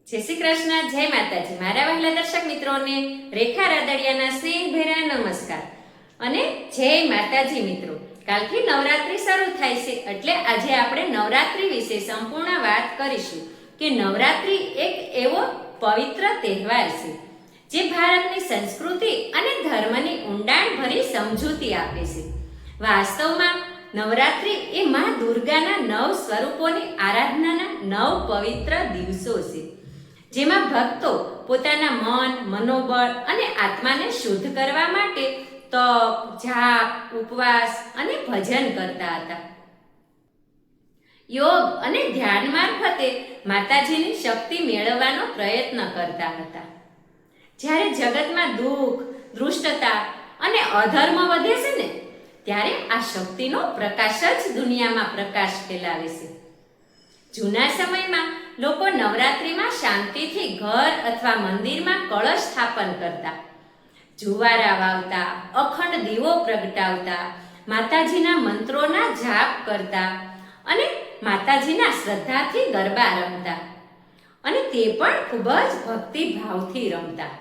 જય શ્રી કૃષ્ણ, જય માતાજી. મારા વહાલા દર્શક મિત્રોને રેખા રાદડિયાના સ્નેહભેરા નમસ્કાર અને જય માતાજી. મિત્રો, કાલથી નવરાત્રી શરૂ થાય છે, એટલે આજે આપણે નવરાત્રી વિશે સંપૂર્ણ વાત કરીશું કે નવરાત્રી એક એવો પવિત્ર તહેવાર છે જે ભારતની સંસ્કૃતિ અને ધર્મની ઊંડાણભરી સમજૂતી આપે છે. વાસ્તવમાં નવરાત્રી એ માં દુર્ગાના 9 સ્વરૂપોની આરાધનાના 9 પવિત્ર દિવસો છે, જેમાં ભક્તો પોતાના મન, મનોબળ અને આત્માને શુદ્ધ કરવા માટે તપ, જાપ, ઉપવાસ અને ભજન કરતા હતા. યોગ અને ધ્યાન મારફતે માતાજીની શક્તિ મેળવવાનો પ્રયત્ન કરતા હતા. જ્યારે જગતમાં દુઃખ, દુષ્ટતા અને અધર્મ વધે છે ને, ત્યારે આ શક્તિનો પ્રકાશ જ દુનિયામાં પ્રકાશ ફેલાવે છે. જૂના સમયમાં લોકો નવરાત્રીમાં શાંતિથી ઘર અથવા મંદિરમાં કળશ સ્થાપન કરતા, જુવારા વાવતા, અખંડ દીવો પ્રગટાવતા, માતાજીના મંત્રોના જાપ કરતા અને માતાજીના શ્રદ્ધાથી ગરબા રમતા, અને તે પણ ખૂબ જ ભક્તિભાવથી રમતા.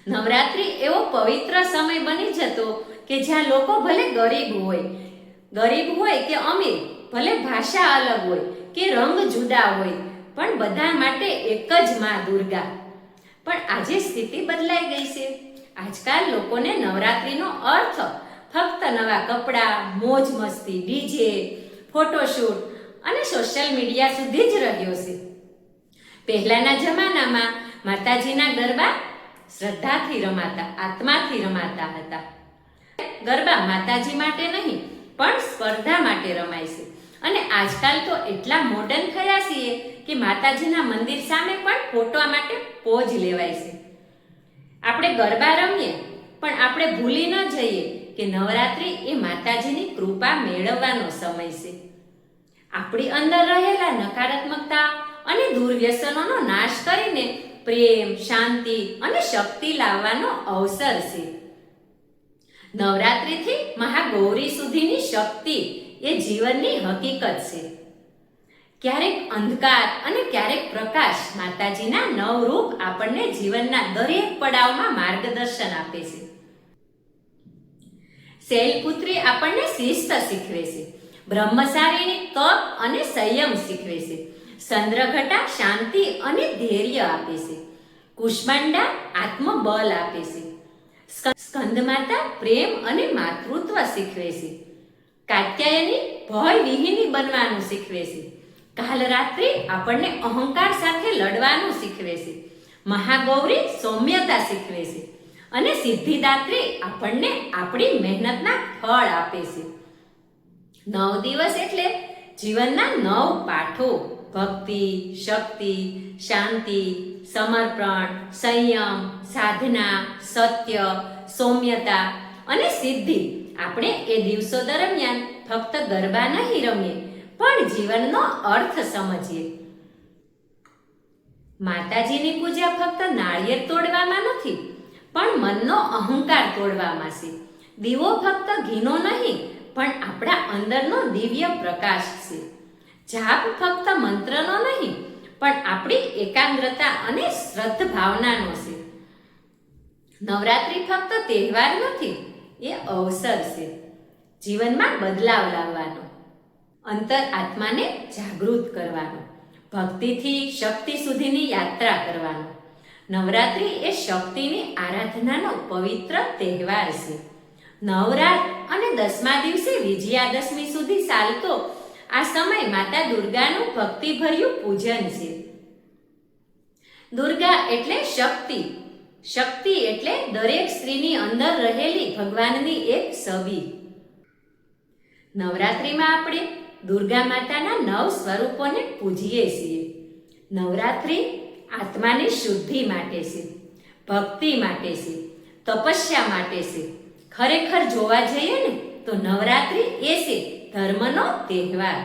નવરાત્રી એવો પવિત્ર સમય બની જતો કે જ્યાં લોકો ભલે ગરીબ હોય કે અમીર, ભલે ભાષા અલગ હોય કે રંગ જુદા હોય, પણ બધા માટે એક જ માં દુર્ગા. પણ આજે સ્થિતિ બદલાઈ ગઈ છે. આજકાલ લોકોને નવરાત્રીનો અર્થ ફક્ત નવા કપડાં, મોજ મસ્તી, ડીજે, ફોટોશૂટ અને સોશિયલ મીડિયા સુધી જ રહ્યો છે. પહેલાના જમાનામાં માતાજીના ગરબા શ્રદ્ધાથી રમાતા, આત્માથી રમાતા હતા. ગરબા માતાજી માટે નહીં, પણ સ્પર્ધા માટે રમાય છે. અને આજકાલ તો એટલા મોડર્ન થયા છીએ કે માતાજીના મંદિર સામે પણ ફોટો માટે પોઝ લેવાય છે. આપણે ગરબા રમીએ, પણ આપણે ભૂલી ન જઈએ કે નવરાત્રી એ માતાજીની કૃપા મેળવવાનો સમય છે. આપણી અંદર રહેલા નકારાત્મકતા અને દુર્વ્યસનોનો નાશ કરીને પ્રેમ, શાંતિ અને શક્તિ લાવવાનો અવસર છે. નવરાત્રીથી મહાગૌરી સુધીની શક્તિ એ જીવનની હકીકત છે. ક્યારેક અંધકાર અને ક્યારેક પ્રકાશ માતાજીના 9 રૂપ આપણને જીવનના દરેક પડાવમાં માર્ગદર્શન આપે છે. શૈલપુત્રી આપણને શિસ્ત શીખવે છે. બ્રહ્મચારીણી તપ અને સંયમ શીખવે છે. ચંદ્રઘટા શાંતિ અને ધૈર્ય આપે છે. કુષ્માંડા આત્મબળ આપે છે. સ્કંદમાતા પ્રેમ અને માતૃત્વ શીખવે છે. કાત્યાયની ભય વિહીની બનવાનું શીખવે છે. કાલરાત્રિ આપણને અહંકાર સાથે લડવાનું શીખવે છે. મહાગૌરી સૌમ્યતા શીખવે છે. અને સિદ્ધિદાત્રી આપણને આપણી મહેનતના ફળ આપે છે. 9 દિવસ એટલે જીવનના 9 પાઠો: ભક્તિ, શક્તિ, શાંતિ, સમર્પણ, સંયમ, સાધના, સત્ય, સૌમ્યતા અને સિદ્ધિ. આપણે એ દિવસો દરમિયાન ફક્ત ગરબા નહીં રમીએ, પણ જીવનનો અર્થ સમજીએ. માતાજીની પૂજા ફક્ત નાળિયેર તોડવામાં નથી, પણ મનનો અહંકાર તોડવામાં છે. દીવો ફક્ત ઘીનો નહીં, પણ આપણા અંદરનો દિવ્ય પ્રકાશ છે. જાપ ફક્ત મંત્રનો નહીં, પણ આપણી એકાગ્રતા અને શ્રદ્ધા ભાવનાનો છે. નવરાત્રી ફક્ત તહેવાર નથી, એ અવસર છે જીવનમાં બદલાવ લાવવાનો, અંતર આત્માને જાગૃત કરવાનો, ભક્તિથી શક્તિ સુધીની યાત્રા કરવાનો. નવરાત્રી એ શક્તિની આરાધનાનો પવિત્ર તહેવાર છે. નવરાત અને 10મા દિવસે વિજયાદશમી સુધી ચાલતો આ સમય માતા દુર્ગાનું ભક્તિભર્યું પૂજન છે. દુર્ગા એટલે શક્તિ. શક્તિ એટલે દરેક સ્ત્રીની અંદર રહેલી ભગવાનની એક છબી. નવરાત્રીમાં આપણે દુર્ગા માતાના 9 સ્વરૂપોને પૂજીએ છીએ. નવરાત્રી આત્માની શુદ્ધિ માટે છે, ભક્તિ માટે છે, તપસ્યા માટે છે. ખરેખર જોવા જઈએ ને તો નવરાત્રી એ છે ધર્મનો તહેવાર,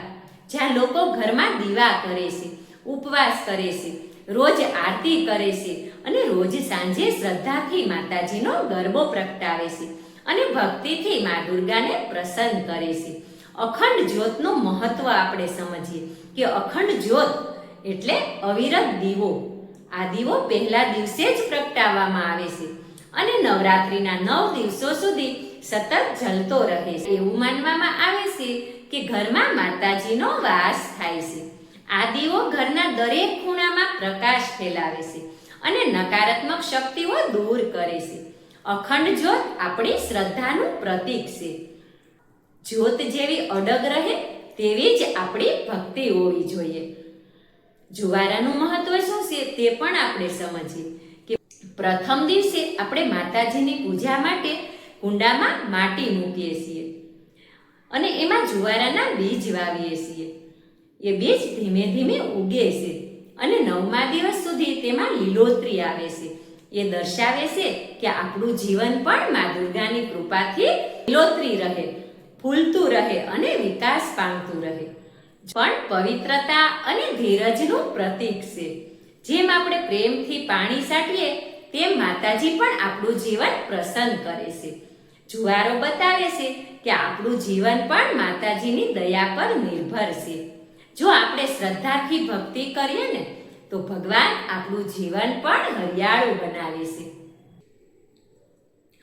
જ્યાં લોકો ઘરમાં દીવા કરે છે, ઉપવાસ કરે છે, રોજ આરતી કરે છે અને રોજ સાંજે શ્રદ્ધાથી માતાજીનો ગરબો પ્રગટાવે છે અને ભક્તિથી મા દુર્ગાને પ્રસન્ન કરે છે. અખંડ જ્યોતનું મહત્વ આપણે સમજીએ કે અખંડ જ્યોત એટલે અવિરત દીવો. આ દીવો પહેલા દિવસે જ પ્રગટાવવામાં આવે છે અને નવરાત્રિના 9 દિવસો સુધી સતત જલતો રહે છે. એવું માનવામાં આવે છે કે ઘરમાં માતાજીનો વાસ થાય છે. આ દીવો ઘરના દરેક ખૂણામાં પ્રકાશ ફેલાવે છે અને નકારાત્મક શક્તિઓ દૂર કરે છે. અખંડ જ્યોત આપણી શ્રદ્ધાનું પ્રતીક છે. જ્યોત જેવી અડગ રહે તેવી જ આપણી ભક્તિ હોવી જોઈએ. જુવારાનું મહત્વ શું છે તે પણ આપણે સમજીએ કે પ્રથમ દિવસે આપણે માતાજીની પૂજા માટે કુંડામાં માટી મૂકીએ છીએ અને એમાં જુવારાના બીજ વાવીએ છીએ. એ બીજ ધીમે ધીમે ઉગે છે અને 9મા દિવસ સુધી તેમાં લીલોતરી આવે છે. એ દર્શાવે છે કે આપણું જીવન પણ મા દુર્ગાની કૃપાથી લીલોતરી રહે, ફૂલતું રહે અને વિકાસ પામતું રહે. પણ પવિત્રતા અને ધીરજનું પ્રતીક છે. જેમ આપણે પ્રેમથી પાણી છાંટીએ તેમ માતાજી પણ આપણું જીવન પ્રસન્ન કરે છે. જુવારો બતાવે છે કે આપણું જીવન પણ માતાજીની દયા પર નિર્ભર છે. જો આપણે શ્રદ્ધાથી ભક્તિ કરીએ ને તો ભગવાન આપણું જીવન પણ હરિયાળું બનાવે છે.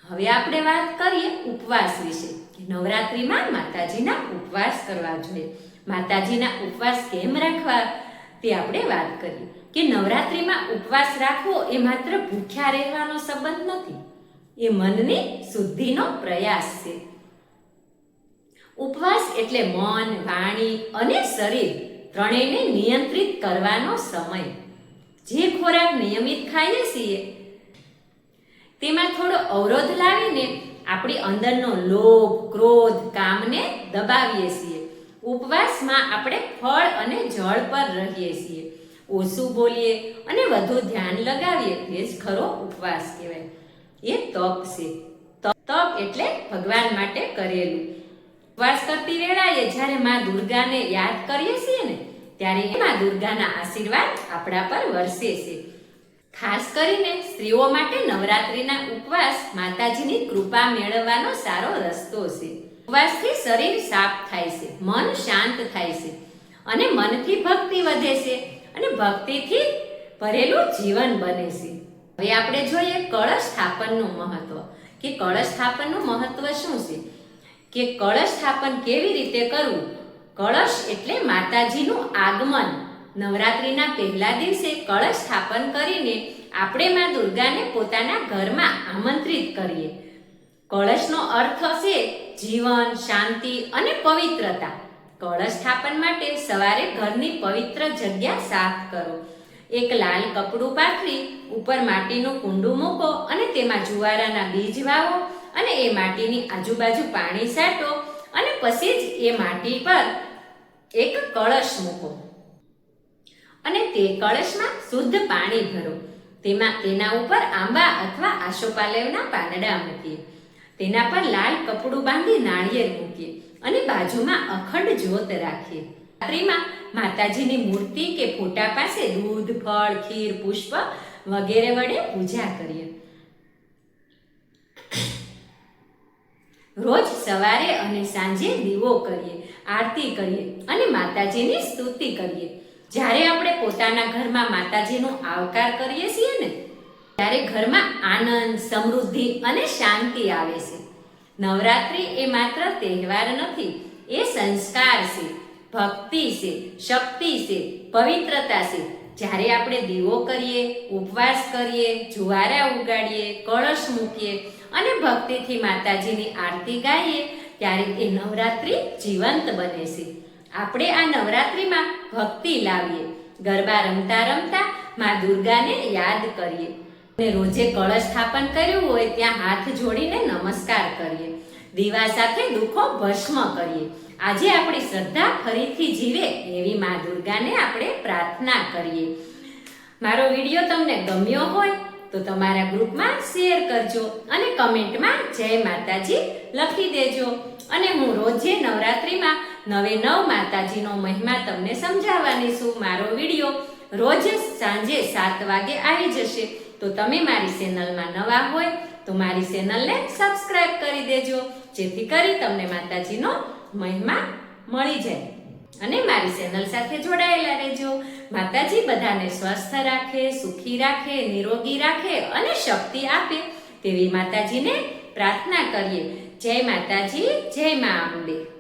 હવે આપણે વાત કરીએ ઉપવાસ વિશે. નવરાત્રિમાં માતાજીના ઉપવાસ કરવા જોઈએ. માતાજીના ઉપવાસ કેમ રાખવા તે આપણે વાત કરીએ કે નવરાત્રિમાં ઉપવાસ રાખવો એ માત્ર ભૂખ્યા રહેવાનો સંબંધ નથી. એ મનની શુદ્ધિનો પ્રયાસ છે. ઉપવાસ એટલે મન, વાણી અને શરીર ત્રણેયને નિયંત્રિત કરવાનો સમય. જે ખોરાક નિયમિત ખાઈએ છીએ તેમાં થોડો અવરોધ લાવીને આપણી અંદરનો લોભ, ક્રોધ, કામને દબાવીએ છીએ. ઉપવાસમાં આપણે ફળ અને જળ પર રહીએ છીએ. ઓછું બોલીએ અને વધુ ધ્યાન લગાવીએ તે જ ખરો ઉપવાસ કહેવાય. એ તપ છે. તપ એટલે ભગવાન માટે કરેલું. ઉપવાસ કરતી વેળાએ જ્યારે મા દુર્ગાને યાદ કરીએ છીએ ને ત્યારે મા દુર્ગાના આશીર્વાદ આપણા પર વરસે છે. ખાસ કરીને સ્ત્રીઓ માટે નવરાત્રિના ઉપવાસ માતાજીની કૃપા મેળવવાનો સારો રસ્તો છે. ઉપવાસથી શરીર સાફ થાય છે, મન શાંત થાય છે અને મનથી ભક્તિ વધે છે અને ભક્તિથી ભરેલું જીવન બને છે. હવે આપણે જોઈએ કળશ સ્થાપનનું મહત્વ કે કળશ સ્થાપનનું મહત્વ શું છે કે કળશ સ્થાપન કેવી રીતે કરવું. કળશ એટલે માતાજીનું આગમન. નવરાત્રિના પહેલા દિવસે કળશ સ્થાપન કરીને આપણે મા દુર્ગાને પોતાના ઘરમાં આમંત્રિત કરીએ. કળશનો અર્થ છે જીવન, શાંતિ અને પવિત્રતા. કળશ સ્થાપન માટે સવારે ઘરની પવિત્ર જગ્યા સાફ કરો. એક લાલ કપડું પાથરી ઉપર માટીનું કુંડું મૂકો અને તેમાં જુવારાના બીજ વાવો અને એ માટીની આજુબાજુ પાણી છાંટો અને પછી જ એ માટી પર એક કળશ મૂકો અને તે કળશમાં શુદ્ધ પાણી ભરો. તેના ઉપર આંબા અથવા આસોપાલવના પાંદડા મૂકીએ. તેના પર લાલ કપડું બાંધી નાળિયેર મૂકીએ અને બાજુમાં અખંડ જ્યોત રાખીએ. રાત્રિમાં માતાજીની મૂર્તિ કે ફોટા પાસે દૂધ, ફળ, ખીર, પુષ્પ વગેરે વડે પૂજા કરીએ. રોજ સવારે અને સાંજે દીવો કરીએ, આરતી કરીએ અને માતાજીની સ્તુતિ કરીએ. જ્યારે આપણે પોતાના ઘરમાં માતાજીનો આવકાર કરીએ છીએ ને ત્યારે ઘરમાં આનંદ, સમૃદ્ધિ અને શાંતિ આવે છે. નવરાત્રિ એ માત્ર તહેવાર નથી, એ સંસ્કાર છે, ભક્તિ છે, શક્તિ છે, પવિત્રતા છે. જ્યારે આપણે દીવો કરીએ, ઉપવાસ કરીએ, જુવારા ઉગાડીએ, કળશ મૂકીએ અને ભક્તિથી માતાજીની આરતી ગાઈએ ત્યારે એ નવરાત્રિ જીવંત બને છે. આપણે આ નવરાત્રિમાં ભક્તિ લાવીએ, ગરબા રમતા રમતા મા દુર્ગાને યાદ કરીએ અને રોજે કળશ સ્થાપન કર્યું હોય ત્યાં હાથ જોડીને નમસ્કાર કરીએ. દીવા સાથે દુઃખો ભસ્મ કરીએ. આજે આપણી શ્રદ્ધા ફરીથી જીવે એવી મા દુર્ગાને આપણે પ્રાર્થના કરીએ. મારો વિડીયો તમને ગમ્યો હોય તો તમારા ગ્રુપમાં શેર કરજો અને કમેન્ટમાં જય માતાજી લખી દેજો. અને હું રોજે નવરાત્રિમાં 9 માતાજીનો મહિમા તમને સમજાવવાની છું. મારો વિડીયો રોજ સાંજે 7 વાગે આવી જશે. તો તમે મારી ચેનલમાં નવા હોય તો મારી ચેનલને સબસ્ક્રાઇબ કરી દેજો જેથી કરી તમને માતાજીનો મહિમા મળી જાય. અને મારી ચેનલ સાથે જોડાયેલા રહેજો. માતાજી બધાને સ્વસ્થ રાખે, સુખી રાખે, નિરોગી રાખે અને શક્તિ આપે તેવી માતાજીને પ્રાર્થના કરીએ. જય માતાજી, જય મા અંબે.